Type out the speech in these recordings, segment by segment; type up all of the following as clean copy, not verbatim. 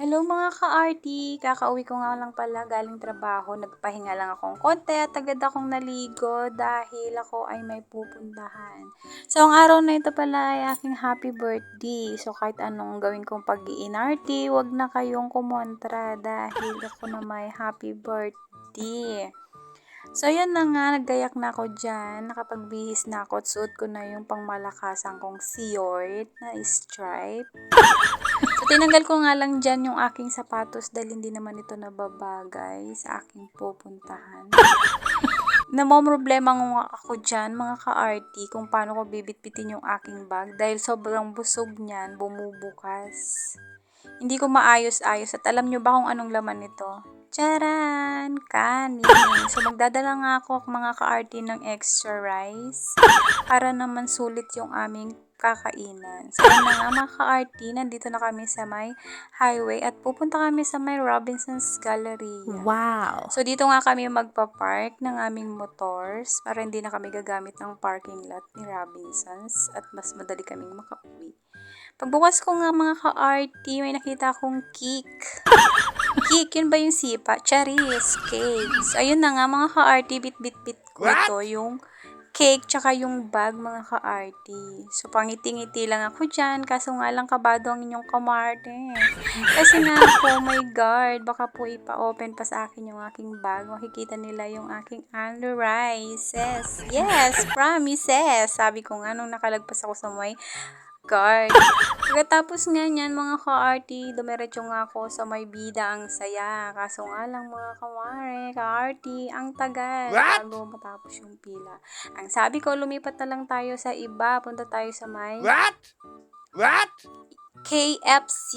Hello mga ka-arty! Kakauwi ko nga lang pala galing trabaho. Nagpahinga lang akong konti at agad akong naligo dahil ako ay may pupuntahan. So, ang araw na ito pala ay aking happy birthday. So, kahit anong gawin kong pag-iinarty, wag na kayong kumontra dahil ako na may happy birthday. So, yun na nga, naggayak na ako dyan. Nakapagbihis na ako at suot ko na yung pangmalakasan kong short na stripe. So, tinanggal ko nga lang dyan yung aking sapatos dahil hindi naman ito nababagay sa aking pupuntahan. Namomroblema nga ako dyan, mga ka-arty, kung paano ko bibitbitin yung aking bag dahil sobrang busog niyan, bumubukas. Hindi ko maayos-ayos at alam nyo ba kung anong laman nito? Charan! Kanin! So, magdadala nga ako mga ka-arty ng extra rice para naman sulit yung aming kakainan. So, yun na nga mga ka-arty, nandito na kami sa may highway at pupunta kami sa may Robinson's Galleria. Wow! So, dito nga kami magpa-park ng aming motors para hindi na kami gagamit ng parking lot ni Robinson's at mas madali kaming makauwi. Pagbukas ko nga mga ka-arty, may nakita akong cake. Cake, yun ba yung sipa? Charis, cakes. Ayun na nga mga ka-arty, bit-bit-bit ko ito, yung cake tsaka yung bag mga ka-arty. So, pangiti-ngiti lang ako dyan, kaso nga lang kabado ang inyong kamarte. Kasi nga po, my God, baka po ipa-open pa sa akin yung aking bag. Makikita nila yung aking rices. Yes, promises. Sabi ko nga nung nakalagpas ako sa may guard. Pagkatapos nga niyan, mga ka-arty, dumiretso nga ako sa may bida ang saya. Kaso nga lang mga ka-arty, ang tagal bago matapos yung pila. Ang sabi ko, lumipat na lang tayo sa iba. Punta tayo sa may KFC.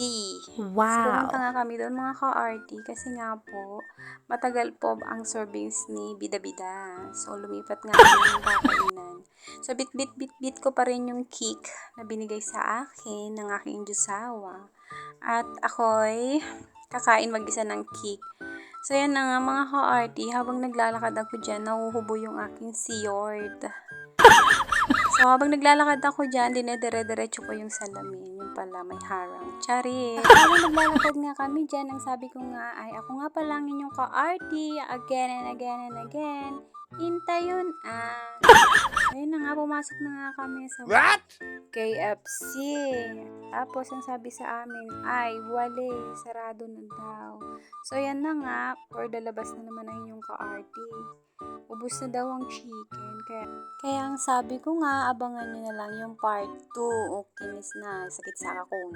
So, pumunta Wow! nga kami doon mga ka-arty kasi nga po, matagal po ang servings ni Bida-Bida. So, lumipat nga kami ng kakainan. So, bit-bit-bit-bit ko pa rin yung cake na binigay sa akin ng aking Diyosawa. At ako'y kakain mag-isa ng cake. So, yan na nga mga ka-arty, habang naglalakad ako dyan, nahuhubo yung aking siyord. So, habang naglalakad ako dyan, dinedire-diretso ko yung salamin. Yung pala, may harang. Charis! Habang naglalakad nga kami dyan, ang sabi ko nga ay, ako nga pala ang inyong ka-arty, again and again and again. Hintayon ayun na nga, pumasok na nga kami sa KFC. Tapos, ang sabi sa amin ay, wale, sarado na daw. So, yan na nga, for labas na naman ang inyong ka-arty. Ubus na daw ang chicken. Kaya ang sabi ko nga, abangan nyo na lang yung part 2. O, kinis na. Sakit sa akong.